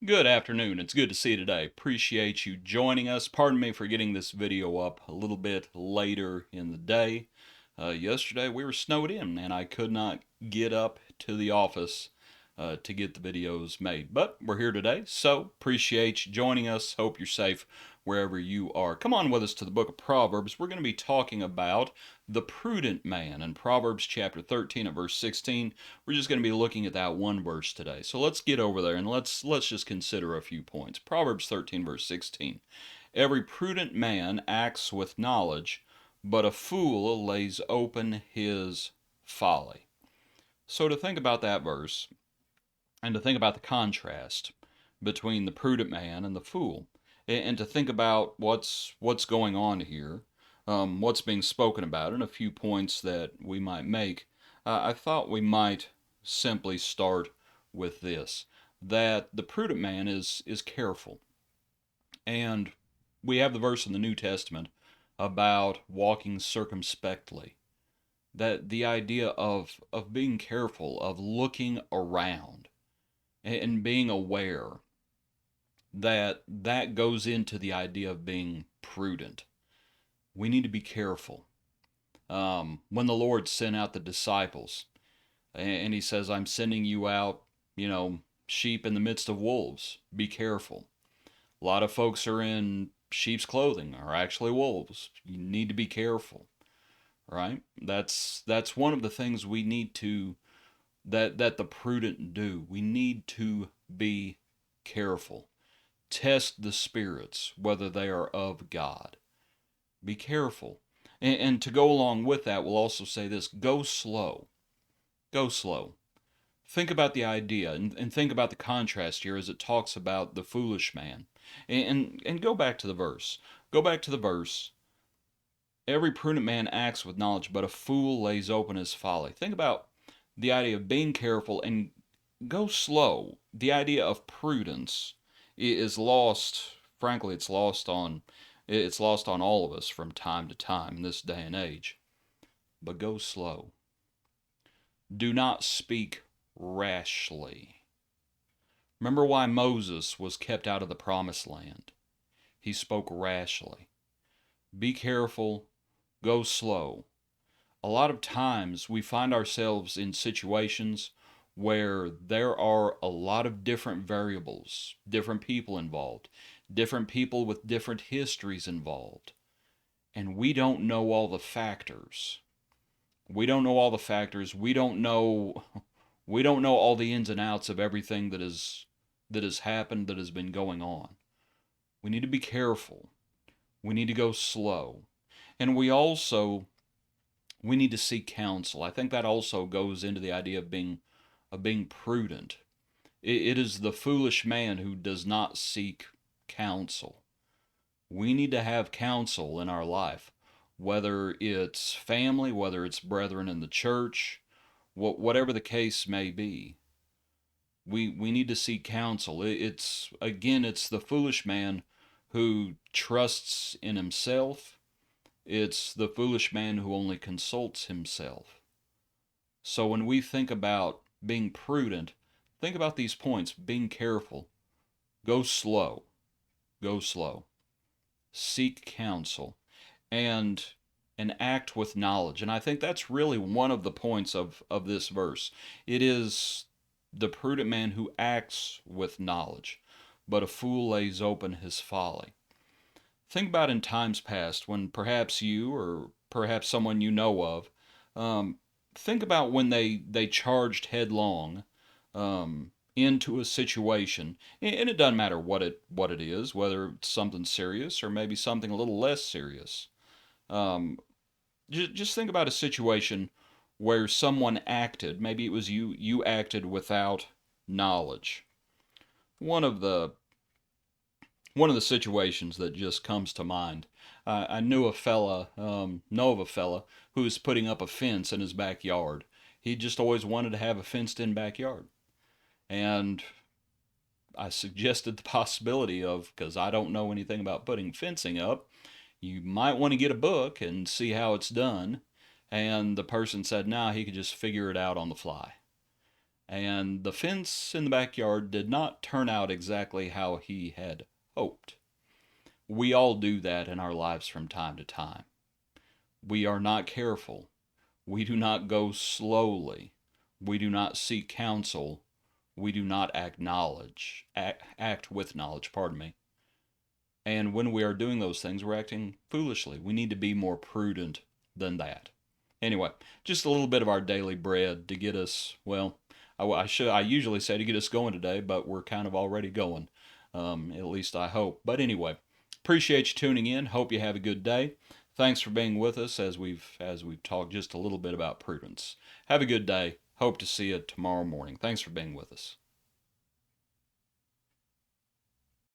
Good afternoon. It's good to see you today. Appreciate you joining us. Pardon me for getting this video up a little bit later in the day. Yesterday we were snowed in and I could not get up to the office to get the videos made. But we're here today, so appreciate you joining us. Hope you're safe wherever you are. Come on with us to the book of Proverbs. We're going to be talking about the prudent man in Proverbs chapter 13 and verse 16. We're just going to be looking at that one verse today. So let's get over there and let's just consider a few points. Proverbs 13 verse 16. Every prudent man acts with knowledge, but a fool lays open his folly. So to think about that verse, and to think about the contrast between the prudent man and the fool, and to think about what's going on here, what's being spoken about, and a few points that we might make. I thought we might simply start with this: that the prudent man is careful, and we have the verse in the New Testament about walking circumspectly. That the idea of being careful, of looking around and being aware that that goes into the idea of being prudent. We need to be careful. When the Lord sent out the disciples, and He says, "I'm sending you out, sheep in the midst of wolves. Be careful." A lot of folks are in sheep's clothing, are actually wolves. You need to be careful, right? That's one of the things we need to that the prudent do. We need to be careful. Test the spirits, whether they are of God. Be careful. And to go along with that, we'll also say this: go slow. Go slow. Think about the idea and think about the contrast here as it talks about the foolish man. And go back to the verse. Go back to the verse. Every prudent man acts with knowledge, but a fool lays open his folly. Think about the idea of being careful and go slow. The idea of prudence is lost. Frankly, it's lost on all of us from time to time in this day and age. But go slow. Do not speak rashly. Remember why Moses was kept out of the promised land. He spoke rashly. Be careful. Go slow. A lot of times we find ourselves in situations where there are a lot of different variables, different people involved, different people with different histories involved, and we don't know all the factors. We don't know all the factors. We don't know all the ins and outs of everything that has happened, that has been going on. We need to be careful. We need to go slow. And we need to seek counsel. I think that also goes into the idea of being prudent. It is the foolish man who does not seek counsel. We need to have counsel in our life, whether it's family, whether it's brethren in the church, whatever the case may be. We need to seek counsel. It's the foolish man who trusts in himself. It's the foolish man who only consults himself. So when we think about being prudent, think about these points: being careful, go slow, go slow, seek counsel, and act with knowledge. And I think that's really one of the points of this verse. It is the prudent man who acts with knowledge, but a fool lays open his folly. Think about in times past when perhaps you or perhaps someone you know of, think about when they charged headlong into a situation, and it doesn't matter what it is, whether it's something serious or maybe something a little less serious. Just think about a situation where someone acted, maybe it was you acted without knowledge. One of the situations that just comes to mind. I know of a fella who was putting up a fence in his backyard. He just always wanted to have a fenced-in backyard, and I suggested the possibility of, because I don't know anything about putting fencing up, you might want to get a book and see how it's done. And the person said, "No, he could just figure it out on the fly." and the fence in the backyard did not turn out exactly how he had hoped. We all do that in our lives from time to time. We are not careful. We do not go slowly. We do not seek counsel. We do not act with knowledge, pardon me. And when we are doing those things, we're acting foolishly. We need to be more prudent than that. Anyway, just a little bit of our daily bread to get us, well, I usually say to get us going today, but we're kind of already going. At least I hope. But anyway, appreciate you tuning in. Hope you have a good day. Thanks for being with us as we've talked just a little bit about prudence. Have a good day. Hope to see you tomorrow morning. Thanks for being with us.